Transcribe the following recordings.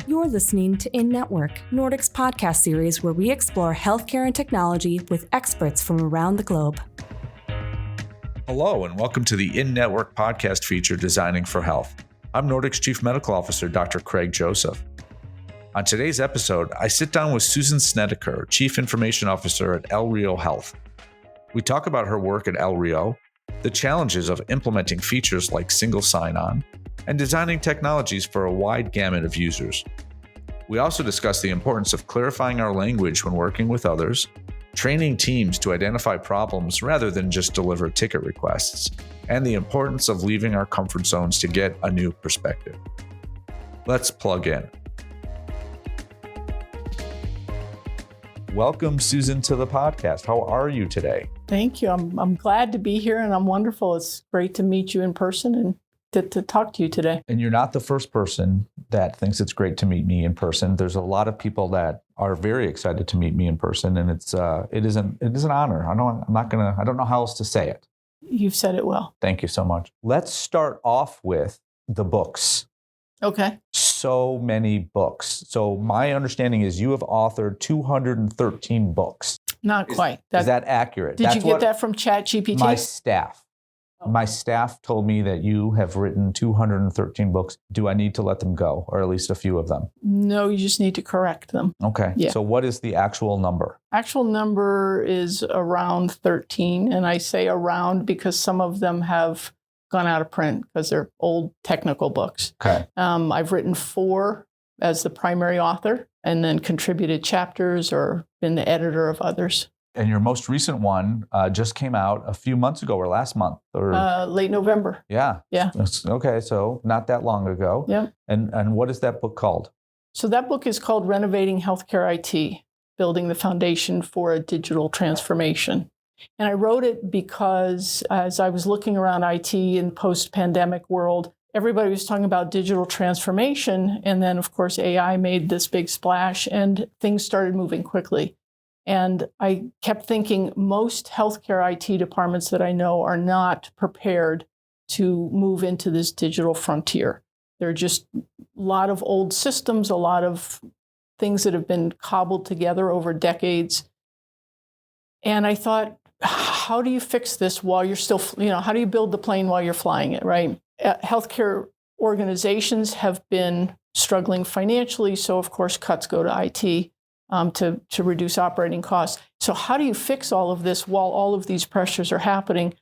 You're listening to In Network, Nordic's podcast series where we explore healthcare and technology with experts from around the globe. Hello, and welcome to the In Network podcast feature, Designing for Health. I'm Nordic's Chief Medical Officer, Dr. Craig Joseph. On today's episode, I sit down with Susan Snedaker, Chief Information Officer at Rio Health. We talk about her work at Rio, the challenges of implementing features like single sign-on, and designing technologies for a wide gamut of users. We also discuss the importance of clarifying our language when working with others, training teams to identify problems rather than just deliver ticket requests, and the importance of leaving our comfort zones to get a new perspective. Let's plug in. Welcome, Susan, to the podcast. How are you today? Thank you. I'm glad to be here, and I'm wonderful. It's great to meet you in person and to talk to you today. And you're not the first person that thinks it's great to meet me in person. There's a lot of people that are very excited to meet me in person, and it is an honor. I don't know how else to say it. You've said it well. Thank you so much. Let's start off with the books. Okay. So many books. So my understanding is you have authored 213 books. Not quite. Is that accurate? Did you get that from ChatGPT? My staff. My staff told me that you have written 213 books. Do I need to let them go, or at least a few of them? No, you just need to correct them. Okay. Yeah. So what is the actual number? Actual number is around 13, and I say around because some of them have gone out of print because they're old technical books. Okay. I've written 4 as the primary author, and then contributed chapters or been the editor of others. And your most recent one just came out a few months ago, or last month, or late November. Yeah. Okay, so not that long ago. Yeah. And what is that book called? So that book is called Renovating Healthcare IT, Building the Foundation for a Digital Transformation. And I wrote it because as I was looking around IT in post-pandemic world, everybody was talking about digital transformation. And then, of course, AI made this big splash and things started moving quickly. And I kept thinking most healthcare IT departments that I know are not prepared to move into this digital frontier. There are just a lot of old systems, a lot of things that have been cobbled together over decades. And I thought, how do you fix this while you're still, how do you build the plane while you're flying it, right? Healthcare organizations have been struggling financially, so of course cuts go to IT. To reduce operating costs. So how do you fix all of this while all of these pressures are happening?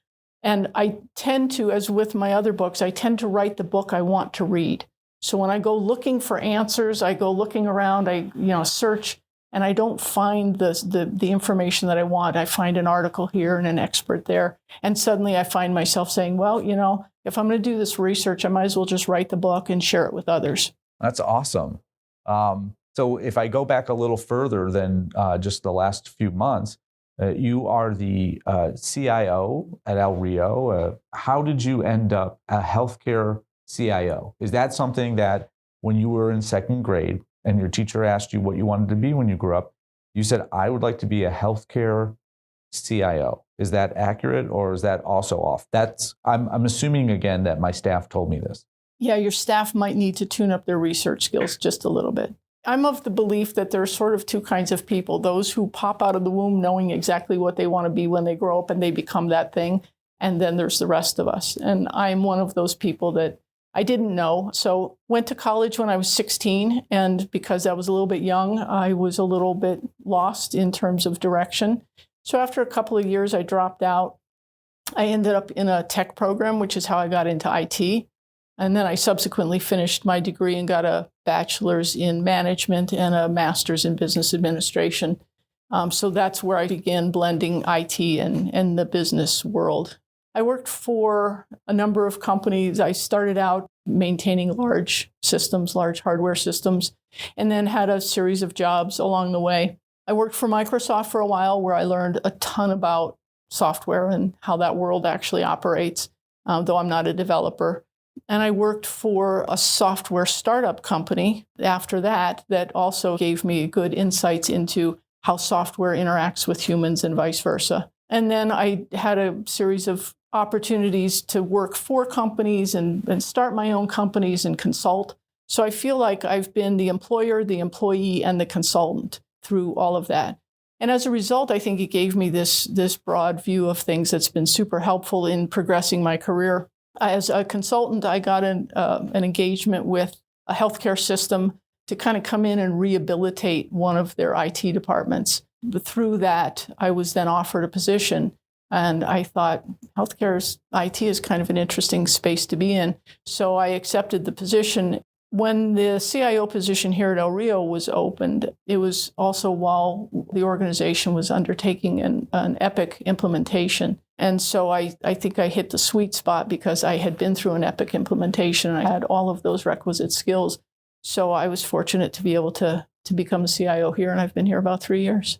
And I tend to, as with my other books, I tend to write the book I want to read. So when I go looking for answers, I go looking around, I search, and I don't find the information that I want. I find an article here and an expert there. And suddenly I find myself saying, well, if I'm going to do this research, I might as well just write the book and share it with others. That's awesome. So if I go back a little further than just the last few months, you are the CIO at Rio. How did you end up a healthcare CIO? Is that something that when you were in second grade and your teacher asked you what you wanted to be when you grew up, you said, I would like to be a healthcare CIO? Is that accurate, or is that also off? I'm assuming, again, that my staff told me this. Yeah, your staff might need to tune up their research skills just a little bit. I'm of the belief that there are sort of 2 kinds of people, those who pop out of the womb knowing exactly what they want to be when they grow up and they become that thing. And then there's the rest of us. And I'm one of those people that I didn't know. So went to college when I was 16. And because I was a little bit young, I was a little bit lost in terms of direction. So after a couple of years, I dropped out. I ended up in a tech program, which is how I got into IT. And then I subsequently finished my degree and got a bachelor's in management and a master's in business administration. So that's where I began blending IT and the business world. I worked for a number of companies. I started out maintaining large systems, large hardware systems, and then had a series of jobs along the way. I worked for Microsoft for a while, where I learned a ton about software and how that world actually operates, though I'm not a developer. And I worked for a software startup company after that also gave me good insights into how software interacts with humans and vice versa. And then I had a series of opportunities to work for companies and start my own companies and consult. So I feel like I've been the employer, the employee, and the consultant through all of that. And as a result, I think it gave me this broad view of things that's been super helpful in progressing my career. As a consultant, I got an engagement with a healthcare system to kind of come in and rehabilitate one of their IT departments. But through that, I was then offered a position. And I thought healthcare's IT is kind of an interesting space to be in. So I accepted the position. When the CIO position here at El Rio was opened, it was also while the organization was undertaking an Epic implementation. And so I think I hit the sweet spot because I had been through an Epic implementation. I had all of those requisite skills. So I was fortunate to be able to become a CIO here, and I've been here about 3 years.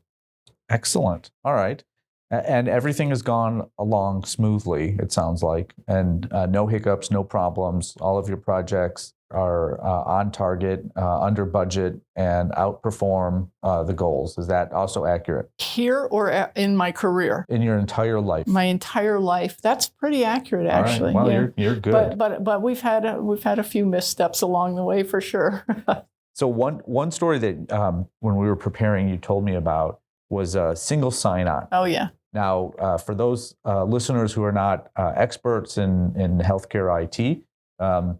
Excellent. All right. And everything has gone along smoothly, it sounds like, and no hiccups, no problems. All of your projects are on target, under budget, and outperform the goals. Is that also accurate? Here or in my career? In your entire life? My entire life. That's pretty accurate, actually. All right. Well, yeah. you're good. But we've had a few missteps along the way for sure. So one story that when we were preparing, you told me about was a single sign-on. Oh yeah. Now, for those listeners who are not experts in healthcare IT,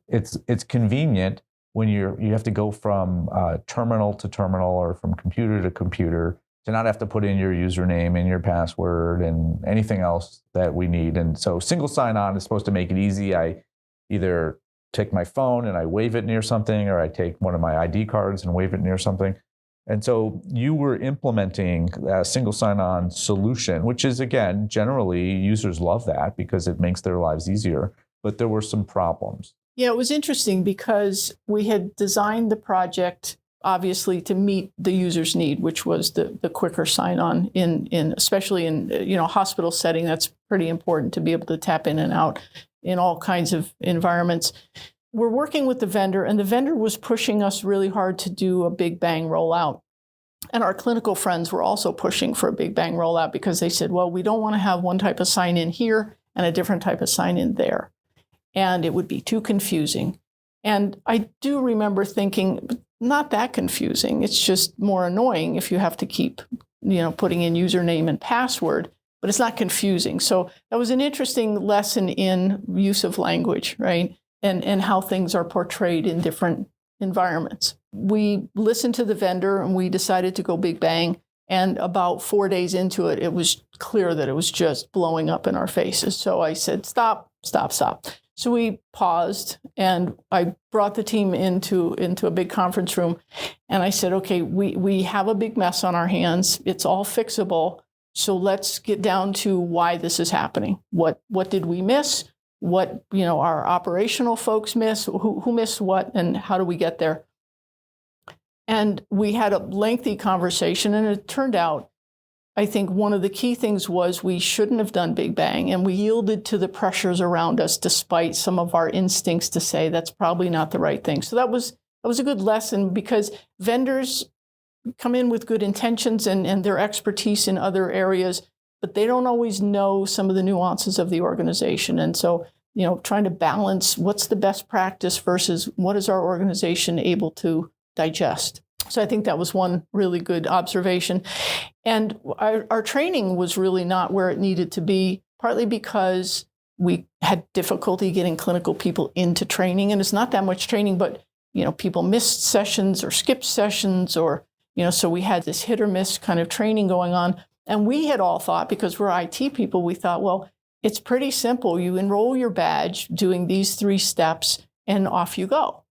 it's convenient when you have to go from terminal to terminal or from computer to computer to not have to put in your username and your password and anything else that we need. And so single sign-on is supposed to make it easy. I either take my phone and I wave it near something, or I take one of my ID cards and wave it near something. And so you were implementing a single sign-on solution, which is, again, generally users love that because it makes their lives easier. But there were some problems. Yeah, it was interesting because we had designed the project, obviously, to meet the user's need, which was the quicker sign-on in especially in hospital setting. That's pretty important to be able to tap in and out in all kinds of environments. We're working with the vendor, and the vendor was pushing us really hard to do a big bang rollout. And our clinical friends were also pushing for a big bang rollout because they said, well, we don't want to have one type of sign-in here and a different type of sign-in there. And it would be too confusing. And I do remember thinking, not that confusing. It's just more annoying if you have to keep, putting in username and password, but it's not confusing. So that was an interesting lesson in use of language, right? And how things are portrayed in different environments. We listened to the vendor and we decided to go big bang. And about 4 days into it, it was clear that it was just blowing up in our faces. So I said, stop. So we paused and I brought the team into a big conference room. And I said, okay, we have a big mess on our hands. It's all fixable. So let's get down to why this is happening. What did we miss? What our operational folks miss, who missed what, and how do we get there? And we had a lengthy conversation, and it turned out, I think one of the key things was we shouldn't have done Big Bang, and we yielded to the pressures around us despite some of our instincts to say that's probably not the right thing. So that was a good lesson because vendors come in with good intentions and their expertise in other areas, but they don't always know some of the nuances of the organization. And so, trying to balance what's the best practice versus what is our organization able to digest. So I think that was one really good observation. And our training was really not where it needed to be, partly because we had difficulty getting clinical people into training. And it's not that much training, but, people missed sessions or skipped sessions or, so we had this hit or miss kind of training going on. And we had all thought, because we're IT people, we thought, well, it's pretty simple. You enroll your badge doing these 3 steps and off you go.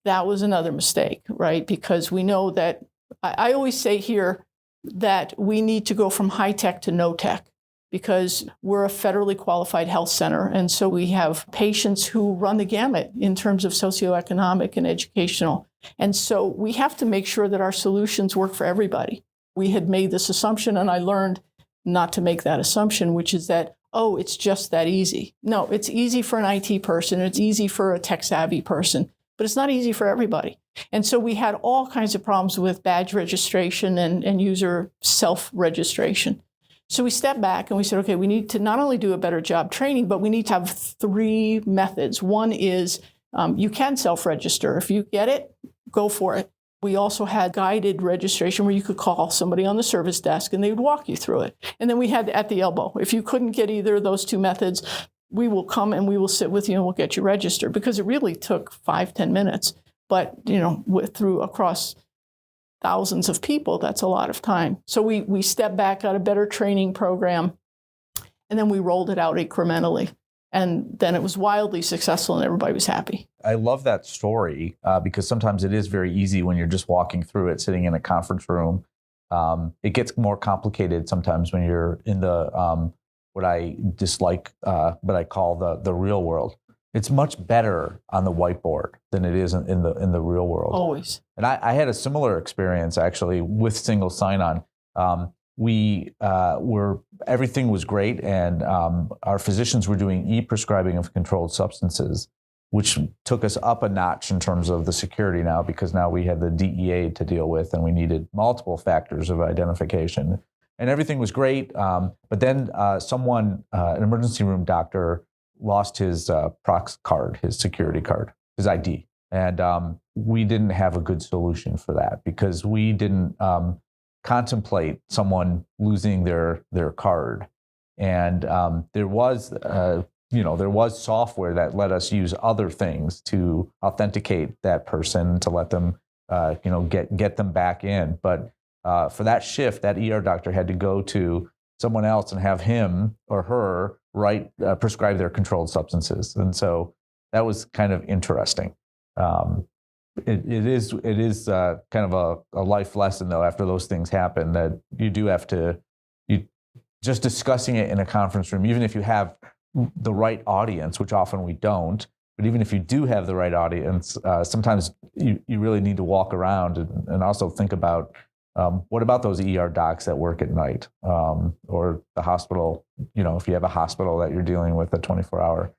That was another mistake, right? Because we know that, I always say here that we need to go from high tech to no tech because we're a federally qualified health center. And so we have patients who run the gamut in terms of socioeconomic and educational. And so we have to make sure that our solutions work for everybody. We had made this assumption, and I learned not to make that assumption, which is that, oh, it's just that easy. No, it's easy for an IT person. It's easy for a tech-savvy person, but it's not easy for everybody. And so we had all kinds of problems with badge registration and user self-registration. So we stepped back and we said, okay, we need to not only do a better job training, but we need to have 3 methods. One is You can self-register. If you get it, go for it. We also had guided registration where you could call somebody on the service desk and they would walk you through it. And then we had at the elbow. If you couldn't get either of those two methods, we will come and we will sit with you and we'll get you registered, because it really took 5-10 minutes. But, across thousands of people, that's a lot of time. So we stepped back, got a better training program, and then we rolled it out incrementally. And then it was wildly successful and everybody was happy. I love that story because sometimes it is very easy when you're just walking through it, sitting in a conference room. It gets more complicated sometimes when you're in the what I dislike, but I call the real world. It's much better on the whiteboard than it is in the real world. Always. And I had a similar experience actually with single sign-on. Everything was great, and our physicians were doing e-prescribing of controlled substances, which took us up a notch in terms of the security now, because now we had the DEA to deal with, and we needed multiple factors of identification. And everything was great, but then an emergency room doctor, lost his prox card, his security card, his ID, and we didn't have a good solution for that because we didn't contemplate someone losing their card, and there was software that let us use other things to authenticate that person to let them get them back in. But for that shift, that ER doctor had to go to someone else and have him or her prescribe their controlled substances, and so that was kind of interesting. It is kind of a life lesson, though, after those things happen, that you do have to, just discussing it in a conference room, even if you have the right audience, which often we don't, but even if you do have the right audience, sometimes you really need to walk around and also think about what about those ER docs that work at night, or the hospital, if you have a hospital that you're dealing with a 24-hour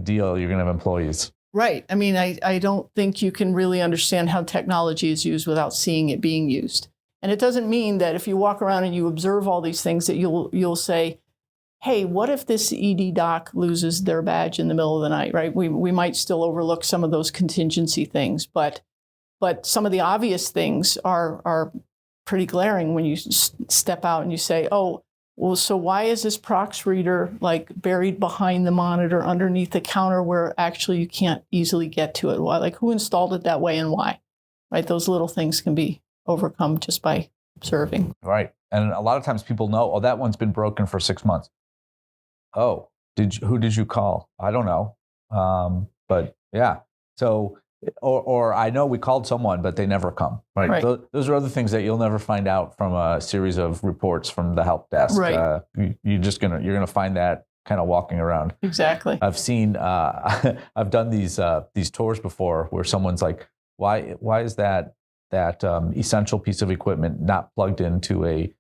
deal, you're going to have employees. Right. I mean, I don't think you can really understand how technology is used without seeing it being used. And it doesn't mean that if you walk around and you observe all these things that you'll say, hey, what if this ED doc loses their badge in the middle of the night, right? We might still overlook some of those contingency things, but some of the obvious things are pretty glaring when you step out and you say, oh, well, so why is this prox reader buried behind the monitor underneath the counter where actually you can't easily get to it? Why? Who installed it that way and why? Right? Those little things can be overcome just by observing. Right. And a lot of times people know, oh, that one's been broken for 6 months. Oh, who did you call? I don't know. But yeah. So, or I know we called someone, but they never come. Right. Those are other things that you'll never find out from a series of reports from the help desk. Right. You're gonna find that kind of walking around. Exactly. I've seen. I've done these tours before where someone's like, why is that essential piece of equipment not plugged into an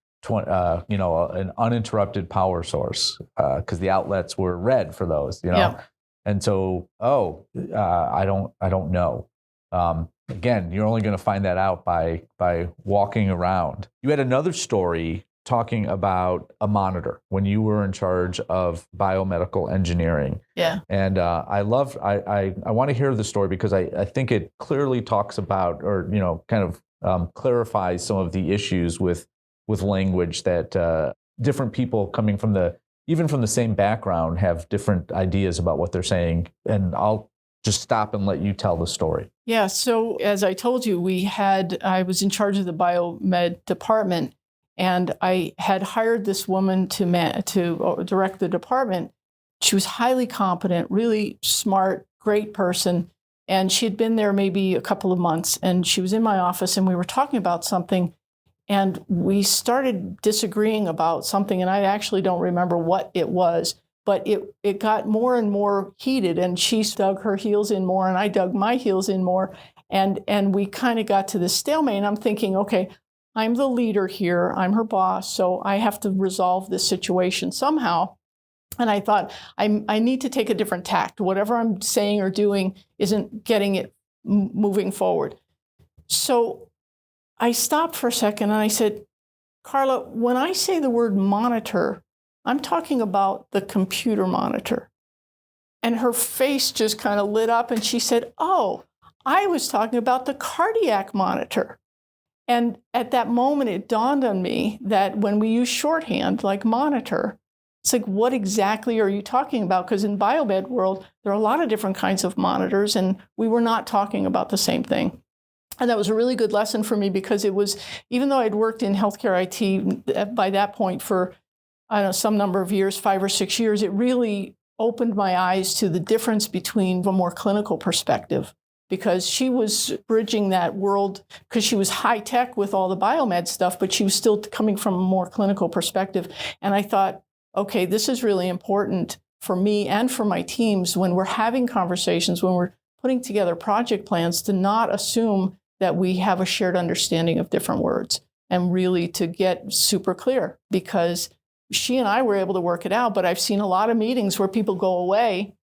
uninterrupted power source, because the outlets were red for those, Yeah. And so, I don't know. Again, you're only going to find that out by walking around. You had another story talking about a monitor when you were in charge of biomedical engineering. Yeah. And I want to hear the story because I think it clearly talks about, or kind of clarifies some of the issues with language that different people coming from even from the same background have different ideas about what they're saying. And I'll just stop and let you tell the story. Yeah. So as I told you, I was in charge of the biomed department, and I had hired this woman to direct the department. She was highly competent, really smart, great person. And she had been there maybe a couple of months, and she was in my office and we were talking about something. And we started disagreeing about something, and I actually don't remember what it was, but it got more and more heated, and she dug her heels in more, and I dug my heels in more, and we kind of got to this stalemate. And I'm thinking, okay, I'm the leader here, I'm her boss, so I have to resolve this situation somehow. And I thought, I need to take a different tact. Whatever I'm saying or doing isn't getting it moving forward. So I stopped for a second and I said, Carla, when I say the word monitor, I'm talking about the computer monitor. And her face just kind of lit up and she said, "Oh, I was talking about the cardiac monitor." And at that moment, it dawned on me that when we use shorthand like monitor, it's like, what exactly are you talking about? Because in biomed world, there are a lot of different kinds of monitors, and we were not talking about the same thing. And that was a really good lesson for me because it was, even though I'd worked in healthcare IT by that point for, I don't know, some number of years, 5 or 6 years, it really opened my eyes to the difference between a more clinical perspective. Because she was bridging that world, because she was high tech with all the biomed stuff, but she was still coming from a more clinical perspective. And I thought, okay, this is really important for me and for my teams when we're having conversations, when we're putting together project plans, to not assume that we have a shared understanding of different words and really to get super clear, because she and I were able to work it out. But I've seen a lot of meetings where people go away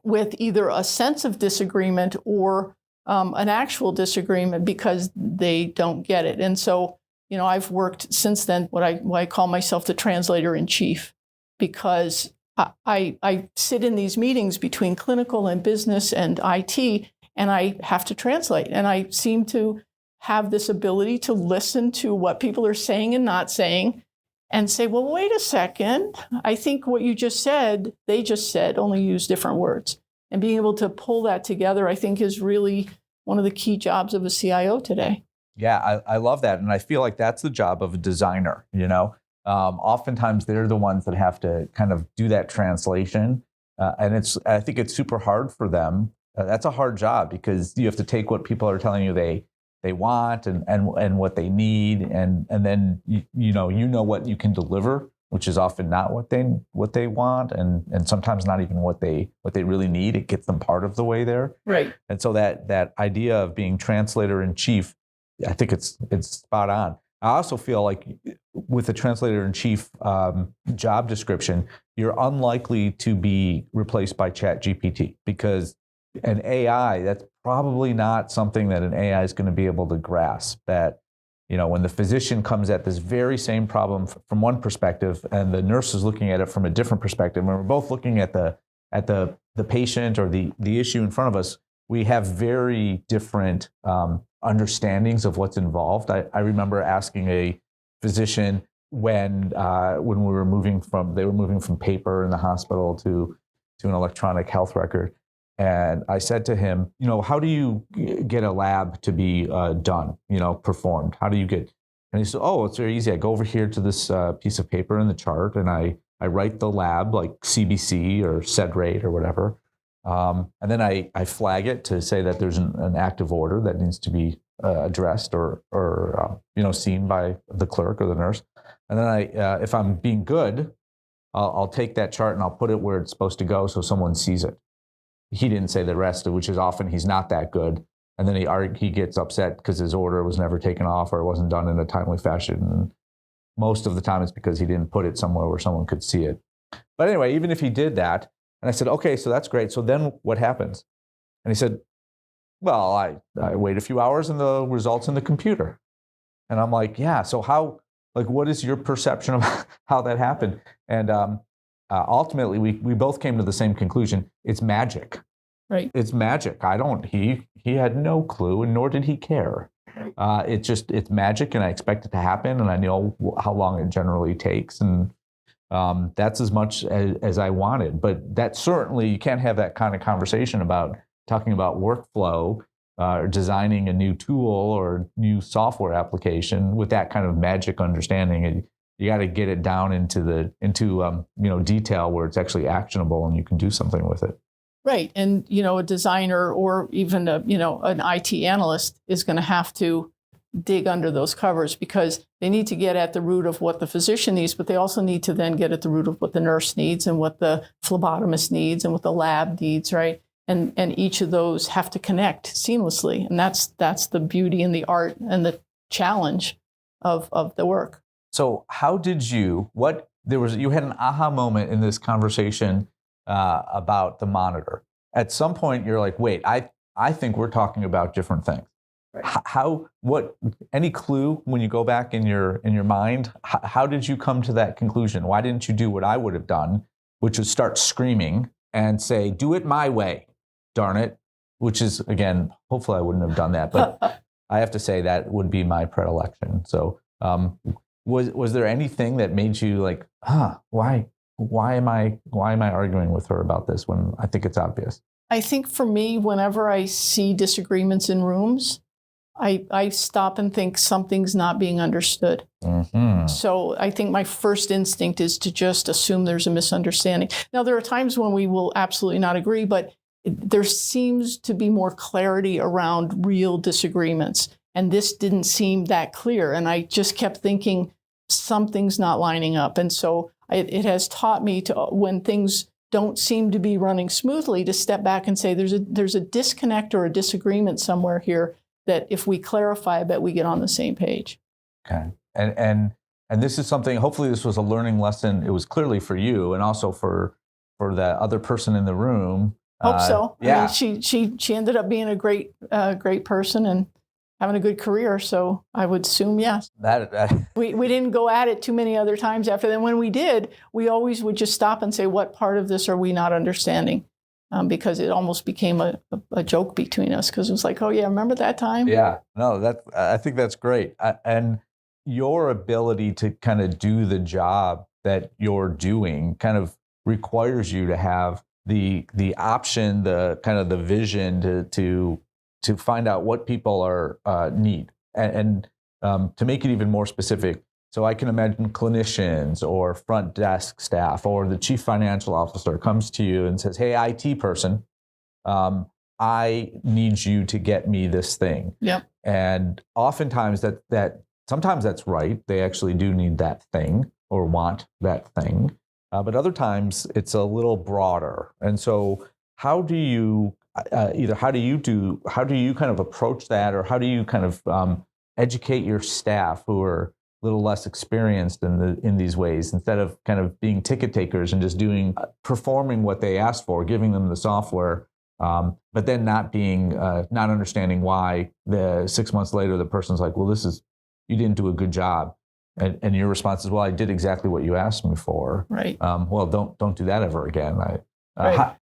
with either a sense of disagreement or an actual disagreement because they don't get it. And so, I've worked since then what I call myself the translator in chief, because I sit in these meetings between clinical and business and IT, and I have to translate. And I seem to have this ability to listen to what people are saying and not saying, and say, well, wait a second, I think what you just said, they just said, only use different words. And being able to pull that together, I think, is really one of the key jobs of a CIO today. Yeah, I love that. And I feel like that's the job of a designer, Oftentimes they're the ones that have to kind of do that translation. And I think it's super hard for them. That's a hard job because you have to take what people are telling you they want and what they need, and then you know what you can deliver, which is often not what they want, and sometimes not even what they really need. It gets them part of the way there. Right. And so that idea of being translator in chief, I think it's spot on. I also feel like with the translator in chief job description, you're unlikely to be replaced by ChatGPT, because an AI, that's probably not something that an AI is going to be able to grasp. That, when the physician comes at this very same problem from one perspective and the nurse is looking at it from a different perspective, when we're both looking at the patient or the issue in front of us, we have very different understandings of what's involved. I remember asking a physician when they were moving from paper in the hospital to an electronic health record. And I said to him, how do you get a lab to be done, performed? How do you get? And he said, oh, it's very easy. I go over here to this piece of paper in the chart, and I write the lab, like CBC or sed rate or whatever. And then I flag it to say that there's an active order that needs to be addressed or seen by the clerk or the nurse. And then if I'm being good, I'll take that chart and I'll put it where it's supposed to go so someone sees it. He didn't say the rest, which is often he's not that good. And then he gets upset because his order was never taken off or it wasn't done in a timely fashion. And most of the time it's because he didn't put it somewhere where someone could see it. But anyway, even if he did that, and I said, okay, so that's great. So then what happens? And he said, well, I wait a few hours and the results in the computer. And I'm like, yeah, so what is your perception of how that happened? And ultimately, we both came to the same conclusion. It's magic. Right. It's magic. He had no clue, and nor did he care. It's magic, and I expect it to happen, and I know how long it generally takes, and that's as much as I wanted. But that certainly, you can't have that kind of conversation about talking about workflow or designing a new tool or new software application with that kind of magic understanding. You got to get it down into detail where it's actually actionable and you can do something with it. Right. And, a designer or even an IT analyst is going to have to dig under those covers because they need to get at the root of what the physician needs, but they also need to then get at the root of what the nurse needs and what the phlebotomist needs and what the lab needs, right? And each of those have to connect seamlessly. And that's the beauty and the art and the challenge of the work. So how did you had an aha moment in this conversation about the monitor. At some point you're like, wait, I think we're talking about different things. Right. Any clue when you go back in your mind, how did you come to that conclusion? Why didn't you do what I would have done, which was start screaming and say, do it my way, darn it, which is, again, hopefully I wouldn't have done that, but I have to say that would be my predilection. So was there anything that made you like, why am I arguing with her about this when I think it's obvious? I think for me, whenever I see disagreements in rooms, I stop and think something's not being understood. Mm-hmm. So I think my first instinct is to just assume there's a misunderstanding. Now, there are times when we will absolutely not agree, but there seems to be more clarity around real disagreements. And this didn't seem that clear. And I just kept thinking something's not lining up. And so it has taught me to, when things don't seem to be running smoothly, to step back and say there's a disconnect or a disagreement somewhere here that if we clarify, I bet we get on the same page. Okay. And this is something, hopefully this was a learning lesson. It was clearly for you and also for the other person in the room. Hope so. Yeah. I mean, she ended up being a great person and having a good career. So I would assume yes. We didn't go at it too many other times after that. When we did, we always would just stop and say, what part of this are we not understanding? Because it almost became a joke between us, because it was like, oh yeah, remember that time? Yeah, no, I think that's great. And your ability to kind of do the job that you're doing kind of requires you to have the option, the kind of the vision to find out what people are need, and to make it even more specific. So I can imagine clinicians or front desk staff or the chief financial officer comes to you and says, hey, IT person, I need you to get me this thing. Yep. And oftentimes that sometimes that's right. They actually do need that thing or want that thing. But other times it's a little broader. And so how do you how do you kind of approach that, or how do you kind of educate your staff who are little less experienced in these ways, instead of kind of being ticket takers and just performing what they asked for, giving them the software, but then not understanding why the 6 months later the person's like, well, you didn't do a good job, and your response is, well, I did exactly what you asked me for. Right. Well, don't do that ever again. Right.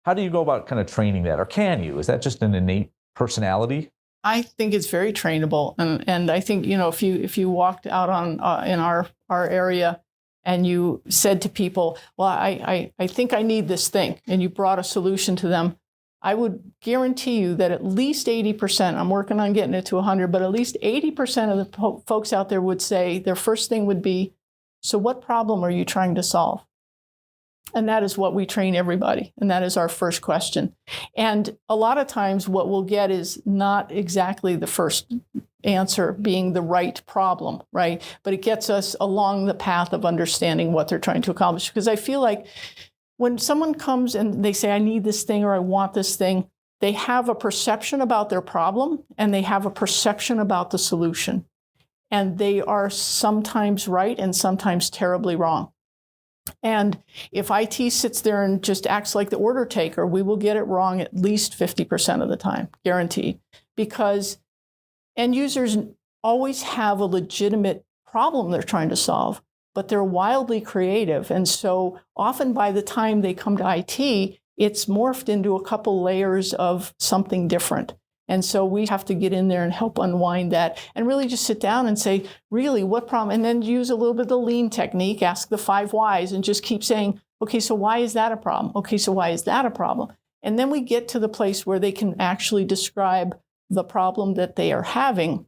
How do you go about kind of training that, or can you? Is that just an innate personality? I think it's very trainable, and I think, if you walked out on in our area and you said to people, well, I think I need this thing, and you brought a solution to them, I would guarantee you that at least 80%, I'm working on getting it to 100, but at least 80% of the folks out there would say their first thing would be, so what problem are you trying to solve? And that is what we train everybody. And that is our first question. And a lot of times what we'll get is not exactly the first answer being the right problem, right? But it gets us along the path of understanding what they're trying to accomplish. Because I feel like when someone comes and they say, I need this thing or I want this thing, they have a perception about their problem and they have a perception about the solution. And they are sometimes right and sometimes terribly wrong. And if IT sits there and just acts like the order taker, we will get it wrong at least 50% of the time, guaranteed. Because end users always have a legitimate problem they're trying to solve, but they're wildly creative. And so often by the time they come to IT, it's morphed into a couple layers of something different. And so we have to get in there and help unwind that and really just sit down and say, really, what problem? And then use a little bit of the lean technique, ask the 5 whys, and just keep saying, okay, so why is that a problem? Okay, so why is that a problem? And then we get to the place where they can actually describe the problem that they are having.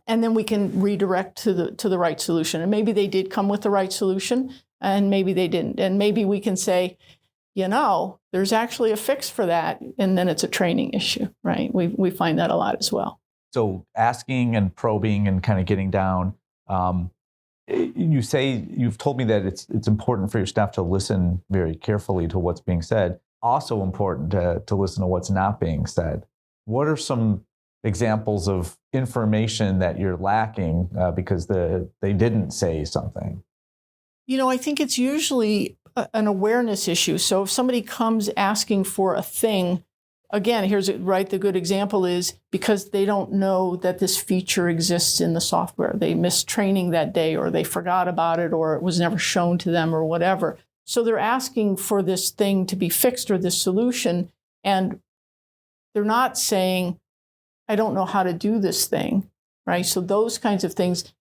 And then we can redirect to the right solution. And maybe they did come with the right solution, and maybe they didn't. And maybe we can say, there's actually a fix for that, and then it's a training issue, right? We find that a lot as well. So asking and probing and kind of getting down. You've told me that it's important for your staff to listen very carefully to what's being said. Also important to listen to what's not being said. What are some examples of information that you're lacking because they didn't say something? I think it's usually an awareness issue. So if somebody comes asking for a thing, again, the good example is because they don't know that this feature exists in the software. They missed training that day, or they forgot about it, or it was never shown to them, or whatever. So they're asking for this thing to be fixed or this solution. And they're not saying, I don't know how to do this thing, right? So those kinds of things.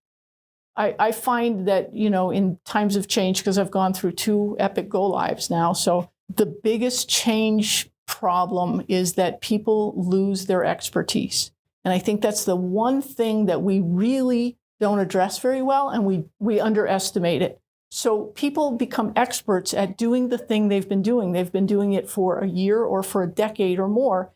I find that, in times of change, because I've gone through 2 epic go-lives now, so the biggest change problem is that people lose their expertise. And I think that's the one thing that we really don't address very well, and we underestimate it. So people become experts at doing the thing they've been doing. They've been doing it for a year or for a decade or more.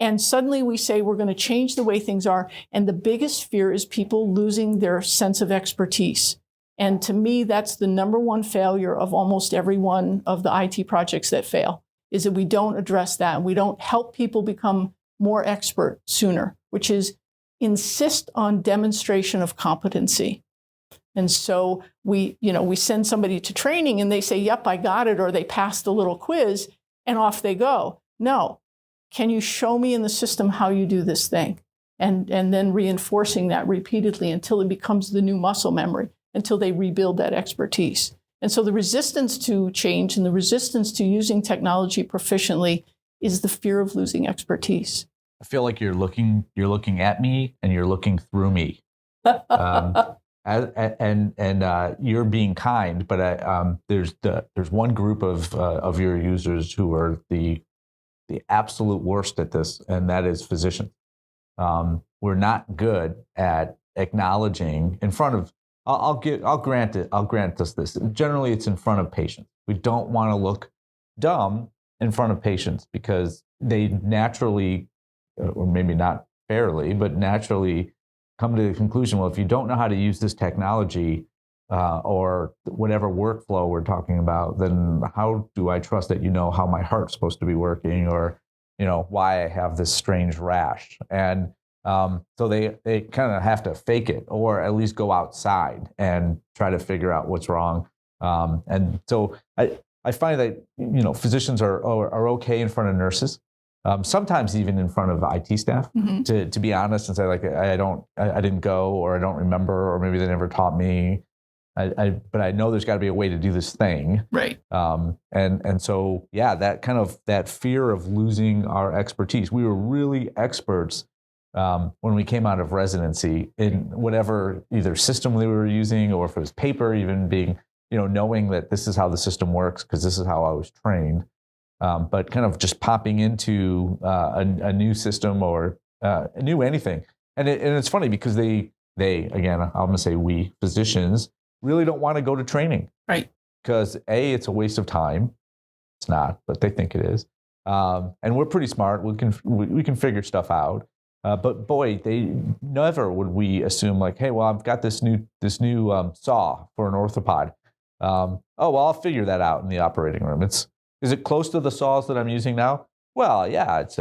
And suddenly we say we're going to change the way things are. And the biggest fear is people losing their sense of expertise. And to me, that's the number one failure of almost every one of the IT projects that fail, is that we don't address that. We don't help people become more expert sooner, which is insist on demonstration of competency. And so we send somebody to training and they say, yep, I got it, or they passed the little quiz and off they go. No. Can you show me in the system how you do this thing? And then reinforcing that repeatedly until it becomes the new muscle memory, until they rebuild that expertise. And so the resistance to change and the resistance to using technology proficiently is the fear of losing expertise. I feel like you're looking at me and you're looking through me. You're being kind, but there's one group of your users who are the absolute worst at this, and that is physicians. We're not good at acknowledging in front of. I'll grant us this. Generally, it's in front of patients. We don't want to look dumb in front of patients because they naturally, or maybe not fairly, but naturally come to the conclusion, well, if you don't know how to use this technology or whatever workflow we're talking about, then how do I trust that you know how my heart's supposed to be working, or why I have this strange rash? And so they kind of have to fake it, or at least go outside and try to figure out what's wrong. And so I find that physicians are okay in front of nurses. Sometimes even in front of IT staff, mm-hmm. to be honest, and say like I didn't go, or I don't remember, or maybe they never taught me. But I know there's got to be a way to do this thing, right? And so that fear of losing our expertise. We were really experts when we came out of residency in whatever either system we were using, or if it was paper, even being knowing that this is how the system works because this is how I was trained. But kind of just popping into a new system or a new anything. And it's funny because they again, I'm going to say we physicians really don't want to go to training. Right. Because A, it's a waste of time. It's not, but they think it is. And we're pretty smart. We can figure stuff out. But boy, they never would we assume like, hey, well, I've got this new saw for an orthopod. Oh, well, I'll figure that out in the operating room. Is it close to the saws that I'm using now? Well, yeah, it's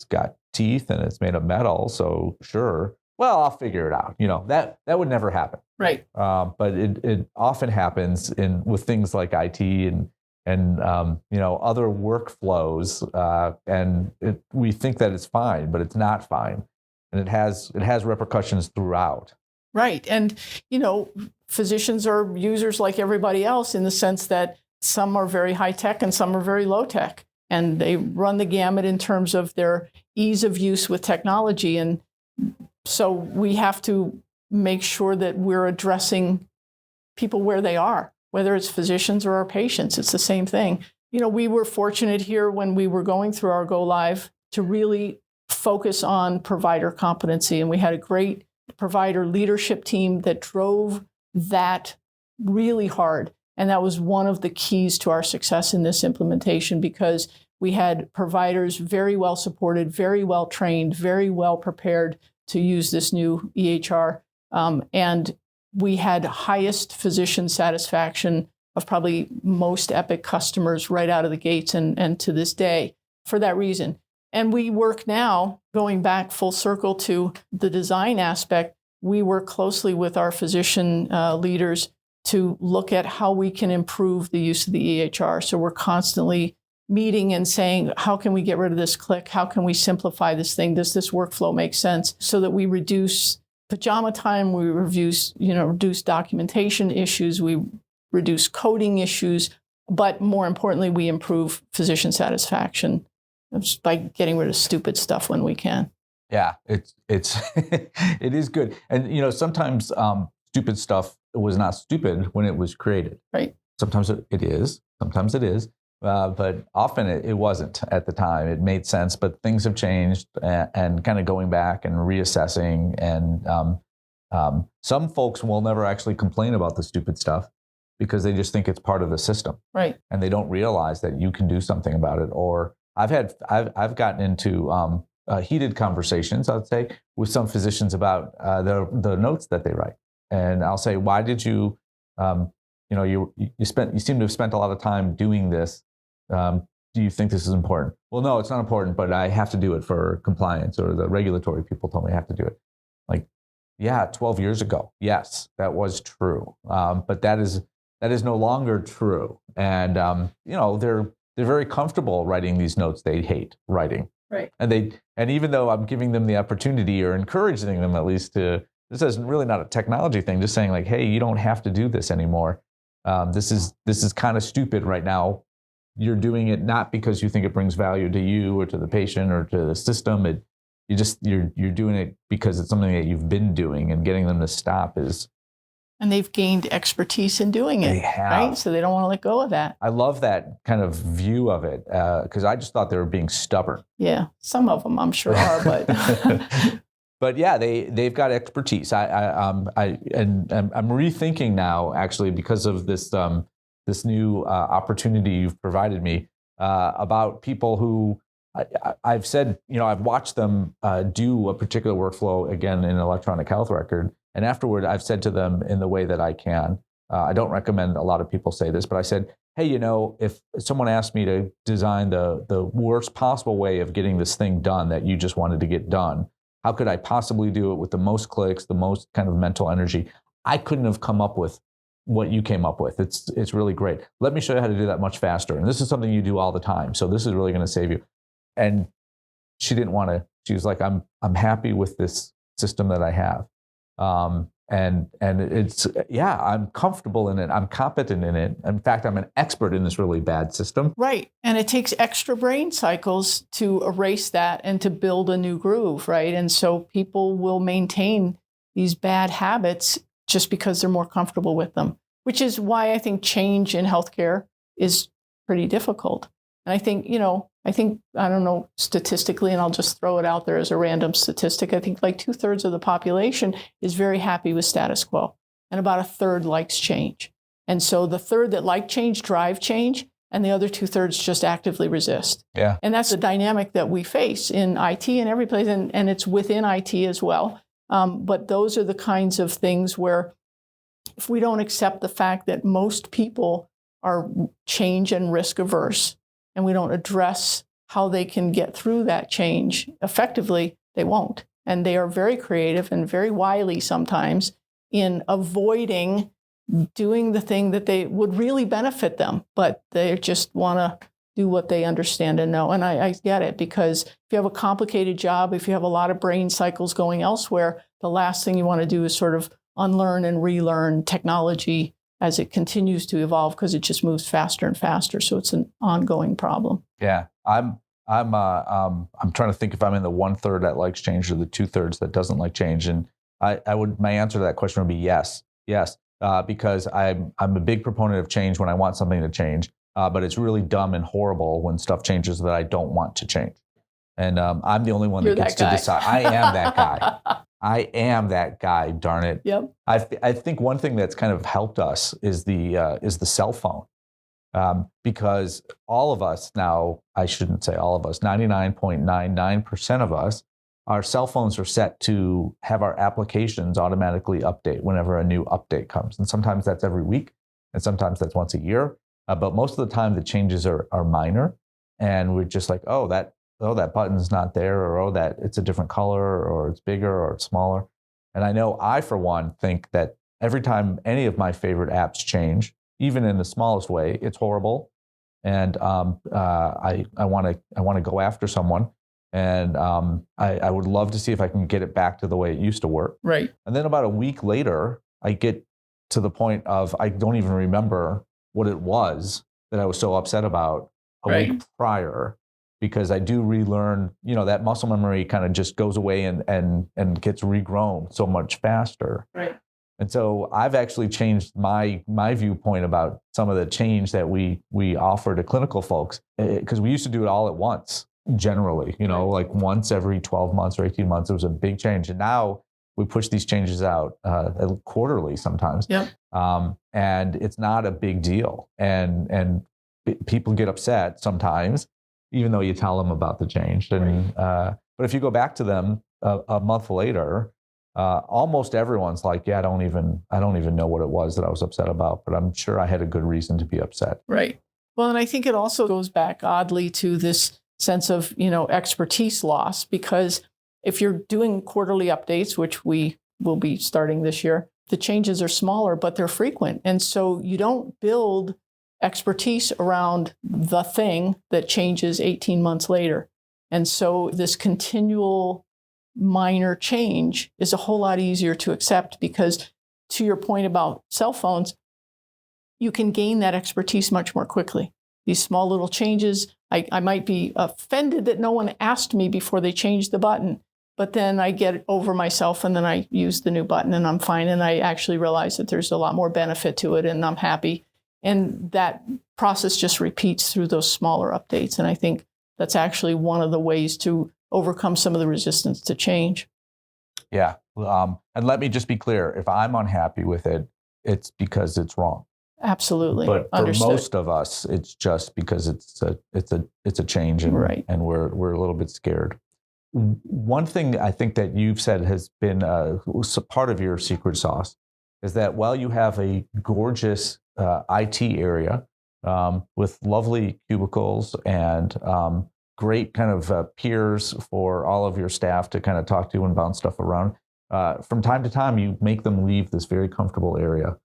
got teeth and it's made of metal, so sure. Well, I'll figure it out. That would never happen. Right. But it often happens with things like IT and other workflows, and we think that it's fine, but it's not fine, and it has repercussions throughout. Right, and physicians are users like everybody else in the sense that some are very high tech and some are very low tech, and they run the gamut in terms of their ease of use with technology. And so we have to make sure that we're addressing people where they are, whether it's physicians or our patients. It's the same thing. We were fortunate here when we were going through our go live to really focus on provider competency. And we had a great provider leadership team that drove that really hard. And that was one of the keys to our success in this implementation, because we had providers very well supported, very well trained, very well prepared to use this new EHR. And we had highest physician satisfaction of probably most Epic customers right out of the gates and to this day for that reason. And we work now, going back full circle to the design aspect, we work closely with our physician leaders to look at how we can improve the use of the EHR. So we're constantly meeting and saying, how can we get rid of this click? How can we simplify this thing? Does this workflow make sense? So that we reduce pajama time, we reduce documentation issues, we reduce coding issues, But more importantly, we improve physician satisfaction just by getting rid of stupid stuff when we can. Yeah, it's it is good. And sometimes stupid stuff was not stupid when it was created. Right. Sometimes it is. Sometimes it is. But often it wasn't at the time. It made sense, but things have changed, and kind of going back and reassessing. And some folks will never actually complain about the stupid stuff because they just think it's part of the system. Right. And they don't realize that you can do something about it. Or I've gotten into heated conversations, I'd say, with some physicians about the notes that they write. And I'll say, why did you, you seem to have spent a lot of time doing this. Do you think this is important? Well, no, it's not important, but I have to do it for compliance, or the regulatory people told me I have to do it. Like, yeah, 12 years ago, yes, that was true. But that is no longer true. And they're very comfortable writing these notes they hate writing. Right. And even though I'm giving them the opportunity, or encouraging them at least to, this is really not a technology thing, just saying like, hey, you don't have to do this anymore. This is kind of stupid right now. You're doing it not because you think it brings value to you or to the patient or to the system. You're doing it because it's something that you've been doing, and getting them to stop is. And they've gained expertise in doing it. They have. Right? So they don't want to let go of that. I love that kind of view of it, because I just thought they were being stubborn. Yeah, some of them I'm sure are, but. But yeah, they've got expertise. I'm rethinking now, actually, because of this new opportunity you've provided me, about people who I've said, I've watched them do a particular workflow, again, in an electronic health record. And afterward, I've said to them in the way that I can, I don't recommend a lot of people say this, but I said, hey, if someone asked me to design the worst possible way of getting this thing done that you just wanted to get done, how could I possibly do it with the most clicks, the most kind of mental energy? I couldn't have come up with what you came up with. It's really great. Let me show you how to do that much faster. And this is something you do all the time. So this is really going to save you. And she didn't want to. She was like, I'm happy with this system that I have. And it's, yeah, I'm comfortable in it. I'm competent in it. In fact, I'm an expert in this really bad system. Right. And it takes extra brain cycles to erase that and to build a new groove, right? And so people will maintain these bad habits just because they're more comfortable with them, which is why I think change in healthcare is pretty difficult. And I think, I don't know statistically, and I'll just throw it out there as a random statistic. I think like 2/3 of the population is very happy with status quo, and about 1/3 likes change. And so the third that like change drive change, and the other 2/3 just actively resist. Yeah. And that's the dynamic that we face in IT and every place, and it's within IT as well. But those are the kinds of things where if we don't accept the fact that most people are change and risk averse, and we don't address how they can get through that change effectively, they won't. And they are very creative and very wily sometimes in avoiding doing the thing that they would really benefit them, but they just want to do what they understand and know. And I get it, because if you have a complicated job, if you have a lot of brain cycles going elsewhere, the last thing you want to do is sort of unlearn and relearn technology as it continues to evolve, because it just moves faster and faster. So it's an ongoing problem. Yeah, I'm trying to think if I'm in the 1/3 that likes change or the 2/3 that doesn't like change. And my answer to that question would be yes, because I'm a big proponent of change when I want something to change, but it's really dumb and horrible when stuff changes that I don't want to change. And I'm the only one that gets to decide. I am that guy. I am that guy, darn it. Yep. I think one thing that's kind of helped us is the cell phone, because all of us now, I shouldn't say all of us, 99.99% of us, our cell phones are set to have our applications automatically update whenever a new update comes. And sometimes that's every week, and sometimes that's once a year. But most of the time, the changes are minor, and we're just like, oh, that button's not there, or that it's a different color, or it's bigger, or it's smaller. And I know I, for one, think that every time any of my favorite apps change, even in the smallest way, it's horrible. And I want to go after someone, and I would love to see if I can get it back to the way it used to work. Right. And then about a week later, I get to the point of I don't even remember what it was that I was so upset about a Right. week prior, because I do relearn, that muscle memory kind of just goes away and gets regrown so much faster. Right. And so I've actually changed my viewpoint about some of the change that we offer to clinical folks, because we used to do it all at once, generally, like once every 12 months or 18 months. It was a big change. And now we push these changes out quarterly sometimes. Yep. And it's not a big deal. And people get upset sometimes, even though you tell them about the change. And but if you go back to them a month later, almost everyone's like, yeah, I don't even know what it was that I was upset about, but I'm sure I had a good reason to be upset. Right. Well, and I think it also goes back oddly to this sense of, expertise loss, because if you're doing quarterly updates, which we will be starting this year, the changes are smaller, but they're frequent. And so you don't build expertise around the thing that changes 18 months later. And so this continual minor change is a whole lot easier to accept, because to your point about cell phones, you can gain that expertise much more quickly. These small little changes, I might be offended that no one asked me before they changed the button, but then I get over myself and then I use the new button and I'm fine. And I actually realize that there's a lot more benefit to it and I'm happy. And that process just repeats through those smaller updates. And I think that's actually one of the ways to overcome some of the resistance to change. Yeah. And let me just be clear. If I'm unhappy with it, it's because it's wrong. Absolutely. But for Understood. most of us, it's just because it's a change, and Right. and we're a little bit scared. One thing I think that you've said has been part of your secret sauce is that while you have a gorgeous IT area with lovely cubicles and great kind of peers for all of your staff to kind of talk to and bounce stuff around, from time to time you make them leave this very comfortable area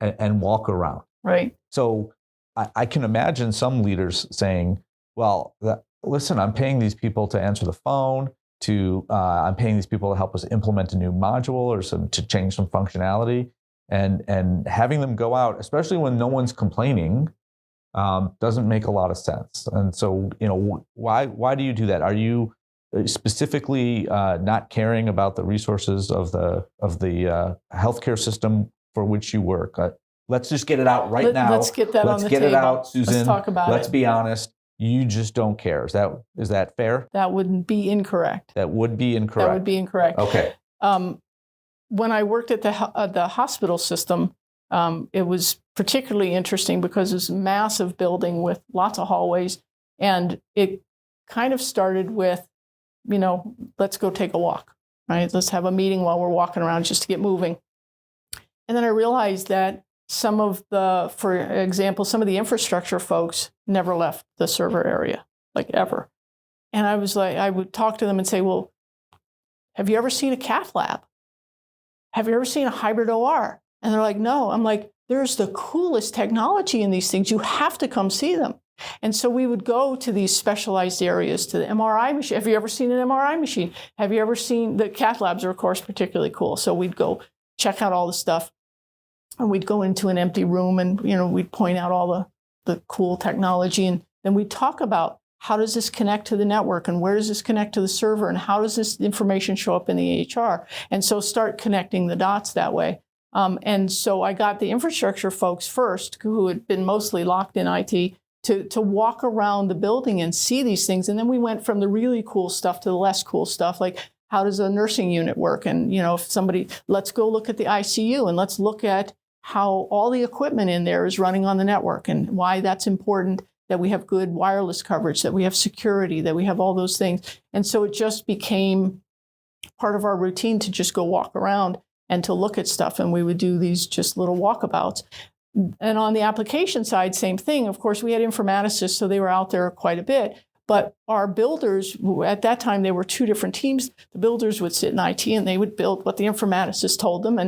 and walk around. Right. So I can imagine some leaders saying, well, listen, I'm paying these people to answer the phone, I'm paying these people to help us implement a new module or to change some functionality, and having them go out, especially when no one's complaining, doesn't make a lot of sense. And so, why do you do that? Are you specifically not caring about the resources of the healthcare system for which you work? Let's just get it out now. Let's get that on the table. Let's get it out, Susan. Let's talk about it. Let's be honest. You just don't care. Is that fair? That wouldn't be incorrect. That would be incorrect. That would be incorrect. Okay. When I worked at the hospital system, it was particularly interesting because it's a massive building with lots of hallways, and it kind of started with, let's go take a walk, right? Let's have a meeting while we're walking around just to get moving. And then I realized that for example, some of the infrastructure folks never left the server area, like ever. And I was like, I would talk to them and say, well, have you ever seen a cath lab? Have you ever seen a hybrid OR? And they're like, no. I'm like, there's the coolest technology in these things. You have to come see them. And so we would go to these specialized areas, to the MRI machine. Have you ever seen an MRI machine? Have you ever seen the cath labs are, of course, particularly cool. So we'd go check out all the stuff. And we'd go into an empty room and, we'd point out all the cool technology. And then we'd talk about how does this connect to the network and where does this connect to the server and how does this information show up in the EHR? And so start connecting the dots that way. And so I got the infrastructure folks first, who had been mostly locked in IT, to walk around the building and see these things. And then we went from the really cool stuff to the less cool stuff, like how does a nursing unit work? And, if let's go look at the ICU and let's look at how all the equipment in there is running on the network and why that's important, that we have good wireless coverage, that we have security, that we have all those things. And so it just became part of our routine to just go walk around and to look at stuff. And we would do these just little walkabouts. And on the application side, same thing. Of course, we had informaticists, so they were out there quite a bit. But our builders, at that time, they were two different teams. The builders would sit in IT and they would build what the informaticists told them.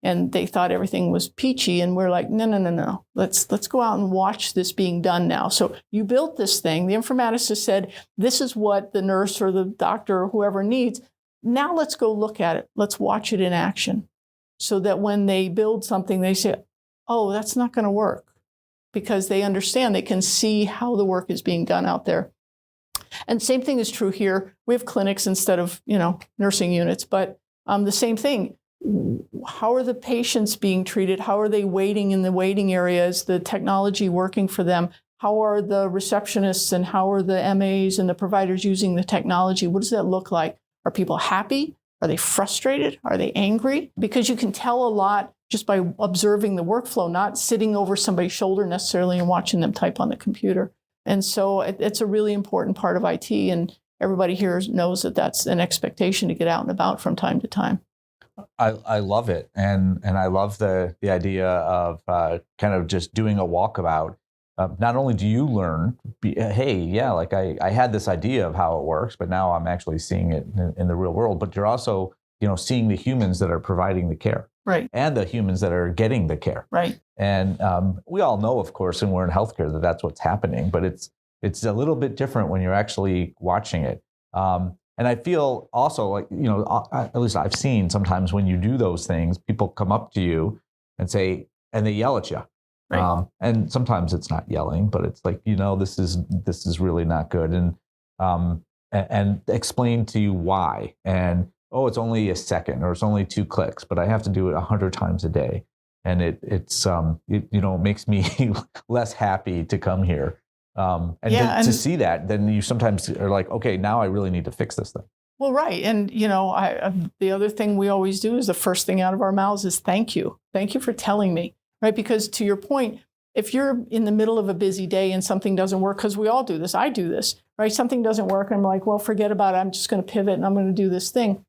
And they thought everything was peachy. And we're like, no. Let's go out and watch this being done now. So you built this thing. The informaticist said, this is what the nurse or the doctor or whoever needs. Now let's go look at it. Let's watch it in action. So that when they build something, they say, oh, that's not going to work. because they understand, they can see how the work is being done out there. And same thing is true here. We have clinics instead of, nursing units, but the same thing. How are the patients being treated? How are they waiting in the waiting area? Is the technology working for them? How are the receptionists and how are the MAs and the providers using the technology? What does that look like? Are people happy? Are they frustrated? Are they angry? Because you can tell a lot just by observing the workflow, not sitting over somebody's shoulder necessarily and watching them type on the computer. And so it's a really important part of IT, and everybody here knows that that's an expectation to get out and about from time to time. I love it. And I love the idea of kind of just doing a walkabout. Not only do you learn, I had this idea of how it works, but now I'm actually seeing it in the real world. But you're also, seeing the humans that are providing the care. Right. And the humans that are getting the care. Right. And we all know, of course, and we're in healthcare, that that's what's happening. But it's a little bit different when you're actually watching it. And I feel also like, at least I've seen sometimes when you do those things, people come up to you and say, and they yell at you. Right. And sometimes it's not yelling, but it's like, this is really not good. And explain to you why. And, it's only a second or it's only 2 clicks, but I have to do it 100 times a day. And it makes me less happy to come here. To see that, then you sometimes are like, okay, now I really need to fix this thing. Well, right. And, the other thing we always do is the first thing out of our mouths is thank you. Thank you for telling me, right? Because to your point, if you're in the middle of a busy day and something doesn't work, because we all do this, I do this, right? Something doesn't work. And I'm like, well, forget about it. I'm just going to pivot and I'm going to do this thing.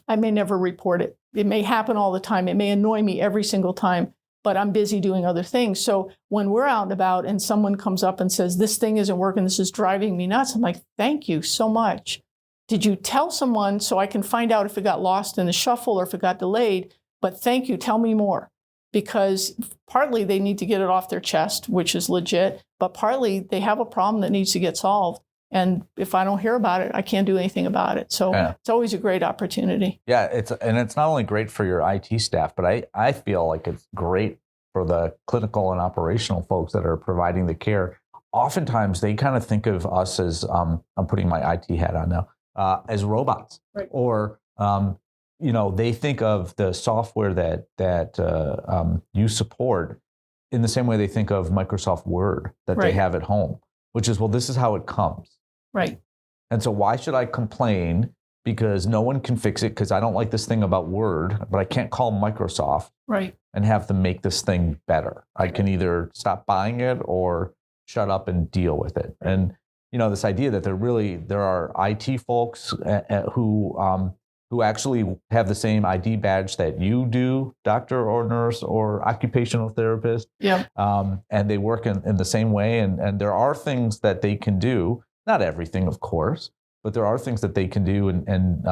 I may never report it. It may happen all the time. It may annoy me every single time, but I'm busy doing other things. So when we're out and about and someone comes up and says, this thing isn't working, this is driving me nuts, I'm like, thank you so much. Did you tell someone so I can find out if it got lost in the shuffle or if it got delayed? But thank you, tell me more. Because partly they need to get it off their chest, which is legit, but partly they have a problem that needs to get solved. And if I don't hear about it, I can't do anything about it. So It's always a great opportunity. Yeah, it's not only great for your IT staff, but I feel like it's great for the clinical and operational folks that are providing the care. Oftentimes, they kind of think of us as, I'm putting my IT hat on now, as robots. Right. Or, they think of the software that you support in the same way they think of Microsoft Word that they have at home, which is, well, this is how it comes. Right. And so why should I complain because no one can fix it because I don't like this thing about Word, but I can't call Microsoft and have them make this thing better. I can either stop buying it or shut up and deal with it. And, this idea that there are IT folks who actually have the same ID badge that you do, doctor or nurse or occupational therapist. Yeah. And they work in the same way. And there are things that they can do, not everything, of course, but there are things that they can do. And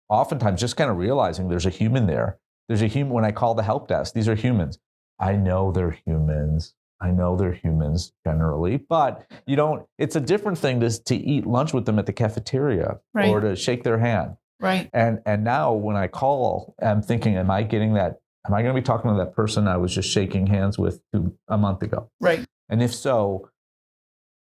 oftentimes just kind of realizing there's a human there. There's a human. When I call the help desk, these are humans. I know they're humans. Generally, but it's a different thing to eat lunch with them at the cafeteria or to shake their hand. Right. And now when I call, I'm thinking, am I going to be talking to that person I was just shaking hands with a month ago? Right. And if so,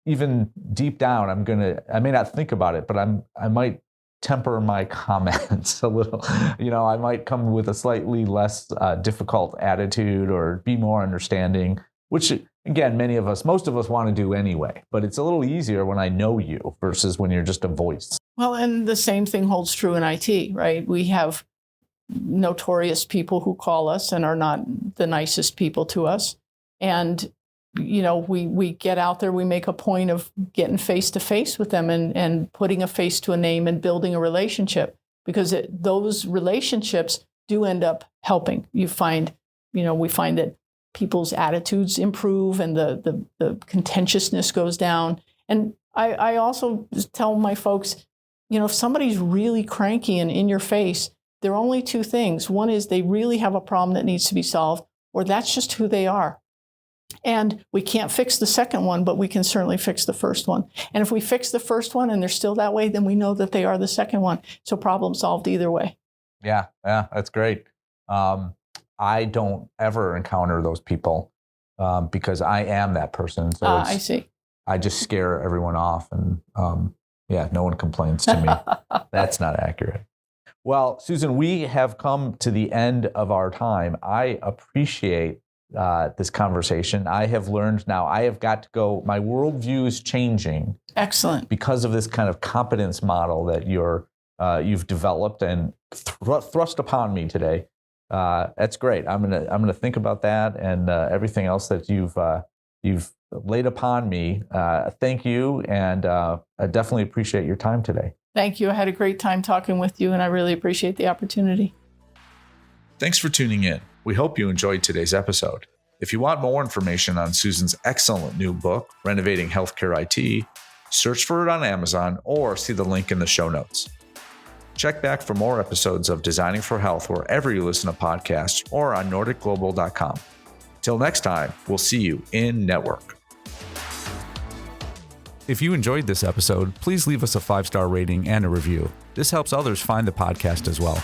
even deep down, I may not think about it, but I might temper my comments a little. I might come with a slightly less difficult attitude or be more understanding, which again, most of us want to do anyway, but it's a little easier when I know you versus when you're just a voice. Well, and the same thing holds true in IT, right? We have notorious people who call us and are not the nicest people to us. And, we get out there, we make a point of getting face to face with them and putting a face to a name and building a relationship, because those relationships do end up helping. We find that people's attitudes improve and the contentiousness goes down. And I also tell my folks, if somebody's really cranky and in your face, there are only 2 things. One is they really have a problem that needs to be solved, or that's just who they are. And we can't fix the second one, but we can certainly fix the first one. And if we fix the first one and they're still that way, then we know that they are the second one. So problem solved either way. Yeah, that's great. I don't ever encounter those people. because I am that person. So I see. I just scare everyone off, and no one complains to me. That's not accurate. Well, Susan, we have come to the end of our time. I appreciate this conversation. I have learned now. I have got to go. My worldview is changing. Excellent. Because of this kind of competence model that you've developed and thrust upon me today. That's great. I'm gonna think about that and everything else that you've laid upon me. Thank you, and I definitely appreciate your time today. Thank you. I had a great time talking with you, and I really appreciate the opportunity. Thanks for tuning in. We hope you enjoyed today's episode. If you want more information on Susan's excellent new book, Renovating Healthcare IT, search for it on Amazon or see the link in the show notes. Check back for more episodes of Designing for Health wherever you listen to podcasts or on NordicGlobal.com. Till next time, we'll see you in network. If you enjoyed this episode, please leave us a 5-star rating and a review. This helps others find the podcast as well.